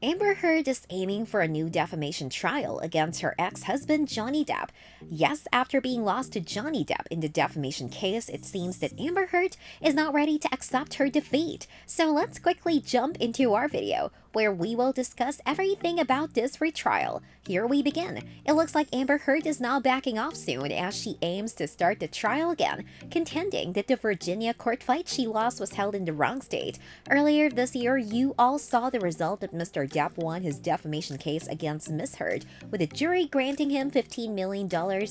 Amber Heard is aiming for a new defamation trial against her ex-husband Johnny Depp. Yes, after being lost to Johnny Depp in the defamation case, it seems that Amber Heard is not ready to accept her defeat. So let's quickly jump into our video, where we will discuss everything about this retrial. Here we begin. It looks like Amber Heard is now backing off soon as she aims to start the trial again, contending that the Virginia court fight she lost was held in the wrong state. Earlier this year, you all saw the result that Mr. Depp won his defamation case against Miss Heard, with the jury granting him $15 million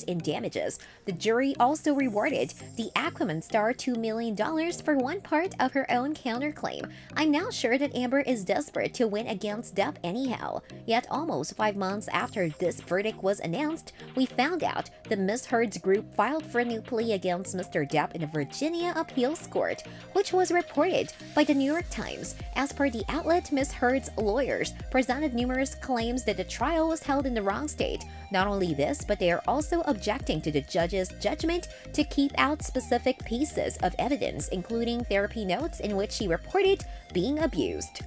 in damages. The jury also rewarded the Aquaman star $2 million for one part of her own counterclaim. I'm now sure that Amber is desperate to win against Depp anyhow. Yet almost 5 months after this verdict was announced, we found out that Miss Heard's group filed for a new plea against Mr. Depp in the Virginia Appeals Court, which was reported by the New York Times. As per the outlet, Miss Heard's lawyers presented numerous claims that the trial was held in the wrong state. Not only this, but they are also objecting to the judge's judgment to keep out specific pieces of evidence, including therapy notes in which she reported being abused.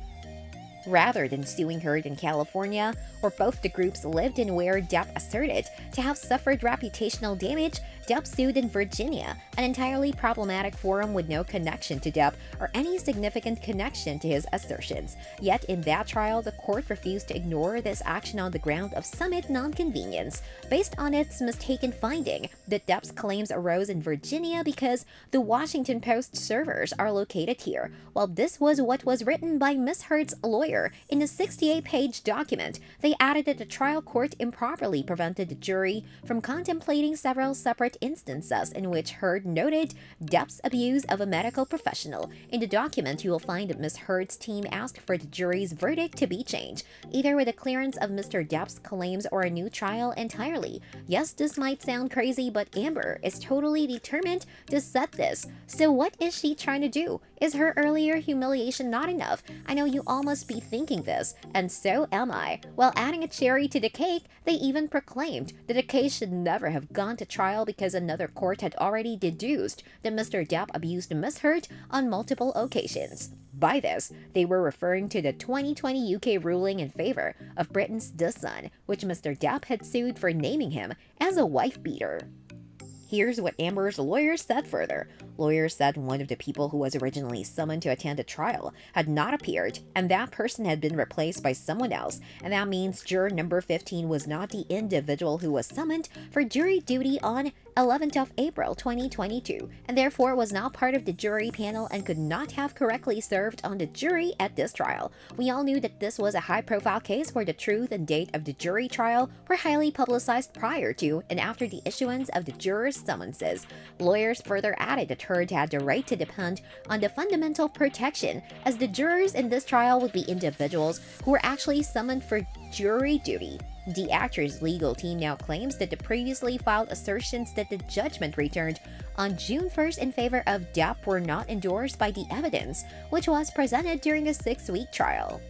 Rather than suing Heard in California, where both the groups lived and where Depp asserted to have suffered reputational damage, Depp sued in Virginia, an entirely problematic forum with no connection to Depp or any significant connection to his assertions. Yet in that trial, the court refused to ignore this action on the ground of summit nonconvenience, based on its mistaken finding that Depp's claims arose in Virginia because the Washington Post servers are located here. While this was what was written by Miss Heard's lawyer in a 68-page document, they added that the trial court improperly prevented the jury from contemplating several separate instances in which Heard noted Depp's abuse of a medical professional. In the document, you will find that Miss Heard's team asked for the jury's verdict to be changed, either with a clearance of Mr. Depp's claims or a new trial entirely. Yes, this might sound crazy, but Amber is totally determined to set this. So what is she trying to do? Is her earlier humiliation not enough? I know you all must be thinking this, and so am I. While adding a cherry to the cake, they even proclaimed that the case should never have gone to trial because another court had already deduced that Mr. Depp abused Miss Heard on multiple occasions. By this, they were referring to the 2020 UK ruling in favor of Britain's The Sun, which Mr. Depp had sued for naming him as a wife-beater. Here's what Amber's lawyers said further. Lawyers said one of the people who was originally summoned to attend the trial had not appeared, and that person had been replaced by someone else, and that means juror number 15 was not the individual who was summoned for jury duty on 11th of April 2022, and therefore was not part of the jury panel and could not have correctly served on the jury at this trial. We all knew that this was a high-profile case where the truth and date of the jury trial were highly publicized prior to and after the issuance of the jurors' summonses. Lawyers further added that Heard had the right to depend on the fundamental protection, as the jurors in this trial would be individuals who were actually summoned for jury duty. The actor's legal team now claims that the previously filed assertions that the judgment returned on June 1st in favor of Depp were not endorsed by the evidence, which was presented during a 6-week trial.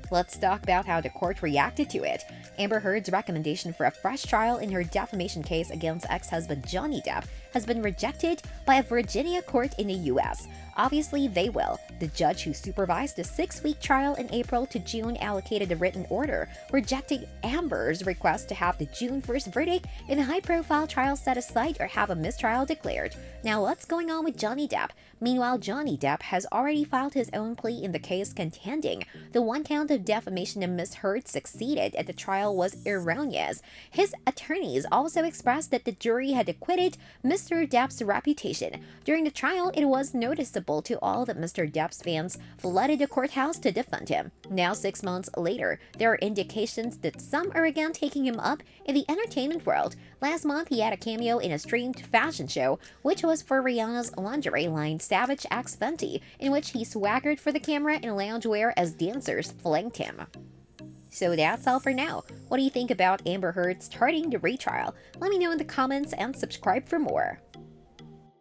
Let's talk about how the court reacted to it. Amber Heard's recommendation for a fresh trial in her defamation case against ex-husband Johnny Depp has been rejected by a Virginia court in the US. Obviously, they will. The judge who supervised the 6-week trial in April to June allocated a written order rejecting Amber's request to have the June 1st verdict in a high-profile trial set aside or have a mistrial declared. Now, what's going on with Johnny Depp? Meanwhile, Johnny Depp has already filed his own plea in the case, contending the one count of defamation that Miss Heard succeeded at the trial was erroneous. His attorneys also expressed that the jury had acquitted Mr. Depp's reputation. During the trial, it was noticeable to all that Mr. Depp's fans flooded the courthouse to defend him. Now, 6 months later, there are indications that some are again taking him up in the entertainment world. Last month, he had a cameo in a streamed fashion show, which was for Rihanna's lingerie line Savage X Fenty, in which he swaggered for the camera in loungewear as dancers flanked him. So that's all for now. What do you think about Amber Heard starting the retrial? Let me know in the comments and subscribe for more.